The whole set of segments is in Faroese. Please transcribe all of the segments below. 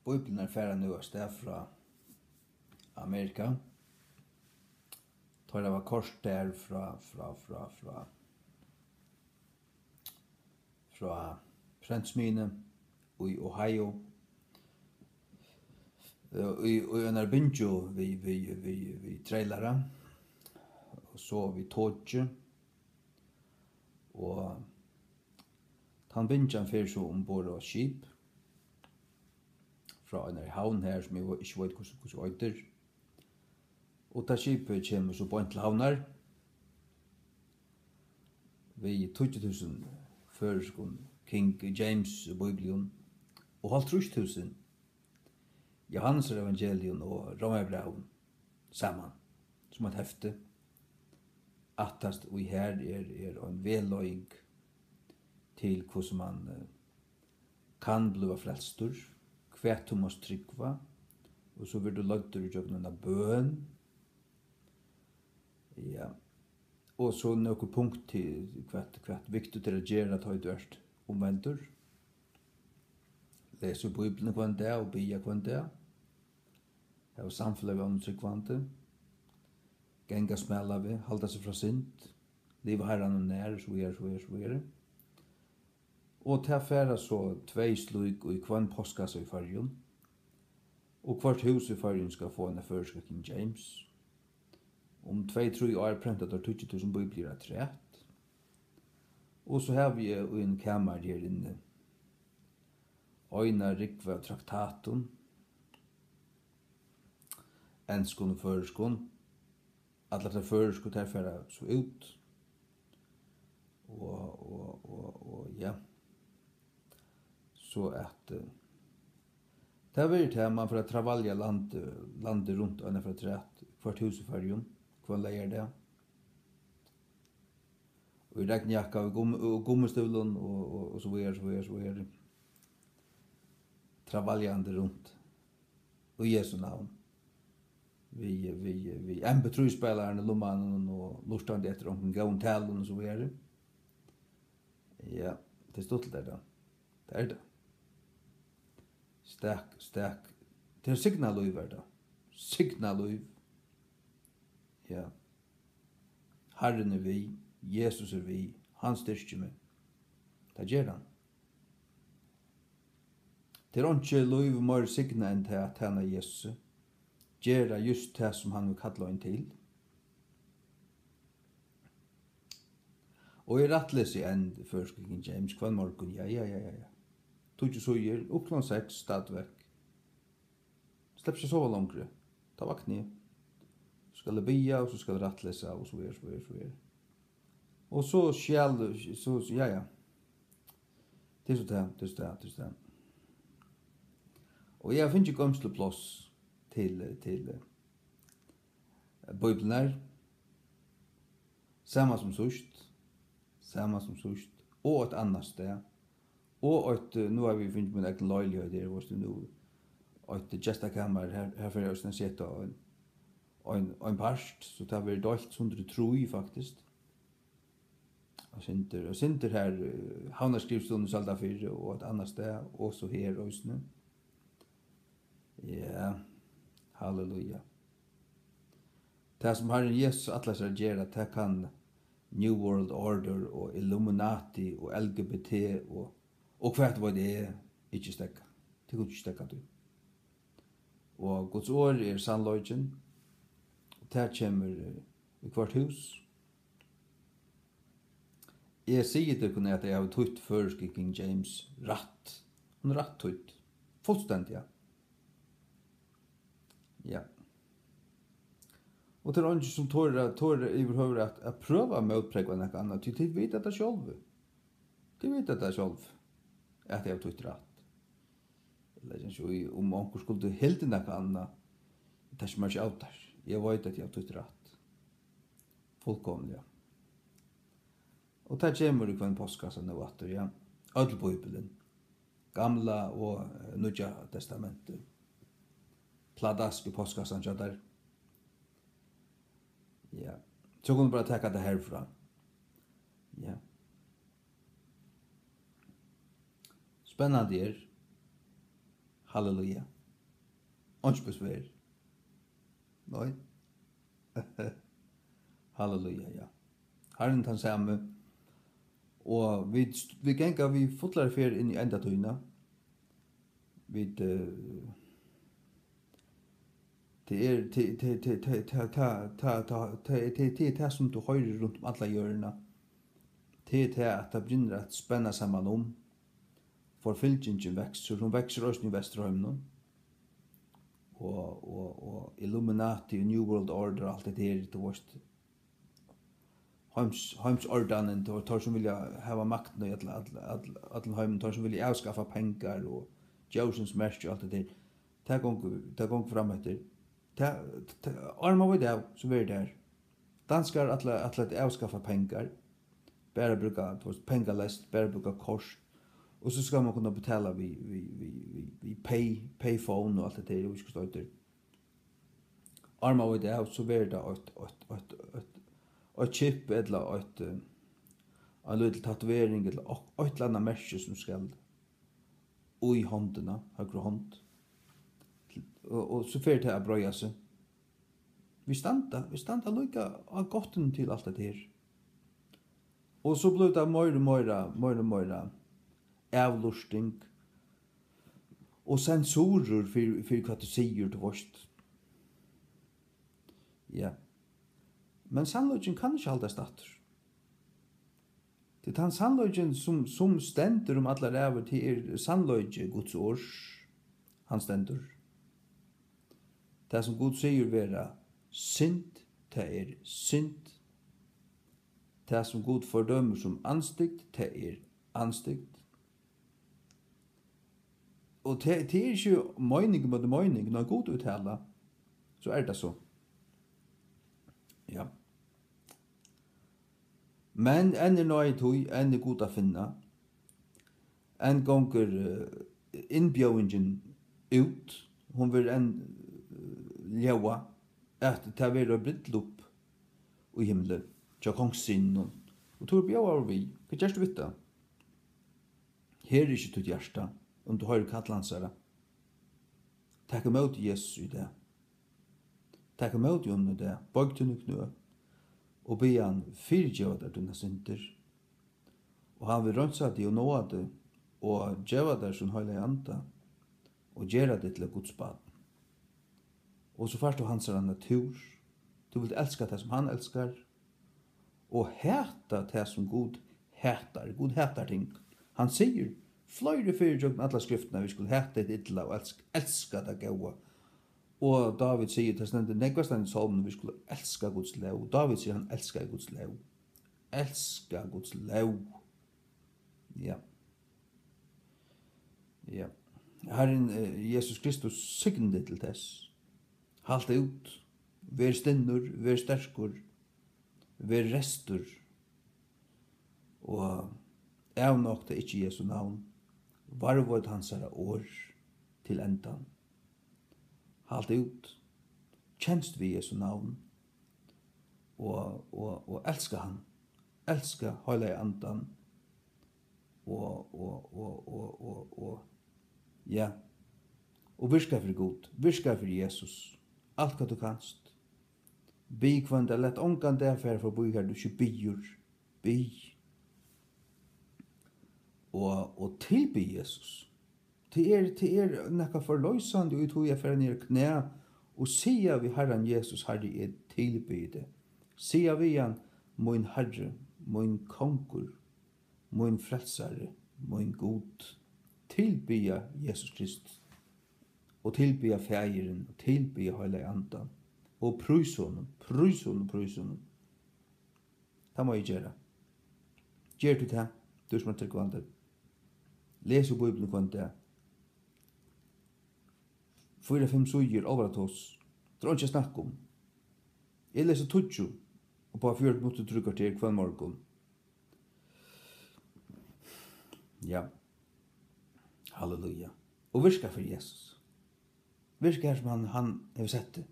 Bibelen færa nu av sted fra Amerika. Tar det var kort der fra Prentsmine i Ohio. I en binjo vi trailere. Og så vi tåtje. Og han binjan fer så ombord av skip. Fra en havn her som jeg ikke vet hvordan øyder. Og da skipet kommer så på en til havnar. Vi 20.000 føreskon King James Bibelen. Og 50.000 Johannes evangelium og Romerbrevet sammen. Som et hefte. Attast vi her er en veløying til hvordan man kan bli frelstur. Hvert du måst trykva. Og så vil du løgter i jøgnen av bøn. Ja. Og så noen punkt til hvert viktig til å gjøre at du er omvendur. Leser Bibelen hver dag og bia hver dag. Hava samfunnet vi omtrykkvante. Genga smela vi, halda seg fra sint. Liva herran og nær, så er. Og til affæra så 2 slug og i hver postkasse i fargen. Og hvert hus i fargen skal få en førska King James. Om 2-3 år prentet der 20.000 bibler er trætt. Og så har vi en kamer her inne. Øyna rikva traktaten. Enskon og føreskon. Alla de føreskon der færa så ut. Og ja. Så at det er til man får travalja landet rundt og for trætt hvert hus i fargen. Hva leier det. Og i regnjakka og gummistøvlen og så er travaljande rundt. Og Jesu navn. Vi MP3-spelaren, lommanen og lustande etter omkring gavntalen og så er. Ja, det er stått der da. Det er det. Stek. Det er signaløyv er det. Signaløyv. Ja. Herren er vi, Jesus er vi, han styrker meg. Det gjør han. Det er ikke løyv mer signa enn til at han er Jesus. Gjør just det som han vil kalla han til. Og jeg rettles i end først King James hver morgen. Ja. Tog så gjør, oppklån 6, stadvekk. Slepp ikke sova langere. Ta vakni. Skal det bia, og så skal det rattlesa, og så er. Og så ja. Det er så det. Og jeg finner ikke gømsleplås til Bibelen her. Samma som sust. Og et annet sted. Og nu har vi finnet min egen løylighet der, hvor det nu et gestakammer, her får jeg også sett en parst, så det har vært dalt sundre troi faktisk. Og sinter her, havnarskrivstunden salda 4, og et annet sted, og så her også. Ja, halleluja. Det som Herren Jesus atlas er gjør, det kan New World Order, og Illuminati, og LGBT, og hva det er, ikke stekka. Det kunne ikke stekka du. Og Guds ord er sannløgjen, og det kommer i hvert hus. Jeg sier til dere at jeg har tøtt først King James rett. Hun rett tøtt. Fullstendig, ja. Ja. Og det er ikke som tår overhøver at prøve å møtpregge noe annet. De vet at det selv. At jeg har tøtt rett. Eller ikke, om onker skulle helt noe annet, det er ikke mye av der. Jeg vet at jeg har tøtt rett. Fullkomlig, ja. Og det kommer i hver postkasse nå etter, ja. Ødel Bibelen. Gamla og Nødja testamentet. Pladask i postkassen, ja der. Ja. Så kunne du bare tenke det herfra. Ja. Spennende er. Halleluja. Ons besvær. Nei. Halleluja, ja. Herren han samme, og vi genga vi fotlar fer inn i enda tøyna. Vi det er som du høyrer rundt om alla hjørna. Det er at det begynner at spenna saman om. Forfylgingen vekser, hun vekser også i Vesterhøymnen. Og Illuminati og New World Order, alt det der, det var heimsordanen, det var tar som vilja hava makten i alle heimen, tar som vilja avskaffa pengar og djausens mersk og alt det der. Det gong fram etter. Arma var det, så var det der. Danskar at avskaffa pengar, bare bruka pengalest, bare bruka kors, og så skal man kunna betala vi payphone og alt det der, og vi skal stå etter. Arma var det, så var det et chip, eller en liten tatovering, eller et eller annet merke som skal i håndena, høyre hånd. Og så fer det å brøya seg. Vi standa lukka av gotten til alt det her. Og så blev det mer avlusting og sensorer for hva du sier til vorst. Ja. Men sannløgjen kan ikke halda stater. Det er han sannløgjen som stendur om alla ræver til sannløgjen Guds års. Han stendur. Det som Gud sier vera synd, det er synd. Det som Gud fordømmer som anstygt, det er anstygt. Og det er ikke mening mot mening, når Gud uttala, så er det så. Ja. Men enn er nøy tøy, enn er god å finna. En gonger innbjøringen ut, hun vil enn ljaua, at det vil være brittlupp i himmelen, tja kongssinnen. Og tog bjøa over vi, hva gjerst du vitta? Her er ikke ditt hjärsta, om du høyre kattlansara. Takk imot Jesus i det. Takk imot Jon i det, bøg til knø, og be han fyrtjøva der dine synder. Og han vil rønsa deg og nå det, og djeva der som høyla i anda, og gjera det til Guds bad. Og så først du hans natur, du vil elska det som han elskar, og heta det som Gud hetar ting. Han sier, fløyre fyrir alla skriftene, vi skulle heta det illa og elska det gaua. Og David sier til stendet negvastand i salmen, vi skulle elska Guds lov. David sier han elskar Guds lov. Elska Guds lov. Ja. Ja. Herren Jesus Kristus sykende til tess. Halt ut. Vær stinnur, vær sterkur, vær restur. Og av nok det ikke Jesu navn. Varvåd hansara år til endan. Halt ut. Kjenst vi Jesu navn. Og elska han. Elska høyla i andan. Og ja. Og virka for Gud. Virka for Jesus. Alt hva du kanst. Bi kvanda, let ongan derfor for boi her du ikke bier. Bi. Og tilby Jesus. Det er nekka forløysande ut hvor jeg fer ned knæ og sier vi Herren Jesus, Herre, jeg tilby det. Sier vi han, min Herre, min konkur, min frelsare, min god. Tilby Jesus Kristus. Og tilby fægeren, og tilby høyla i andan. Og prøys honom. Det må jeg gjøre. Gjør du det, du som er tilkvandet. Les i Bibelen kvant det. 4-5 suger over at oss. Det er ikke snakk om. Jeg leser tutsu, og på 4 minutter trykker til hver morgen. Ja. Halleluja. Og virka for Jesus. Virka her som han har sett det.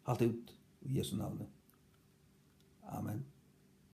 Halt ut i Jesu navn. Amen.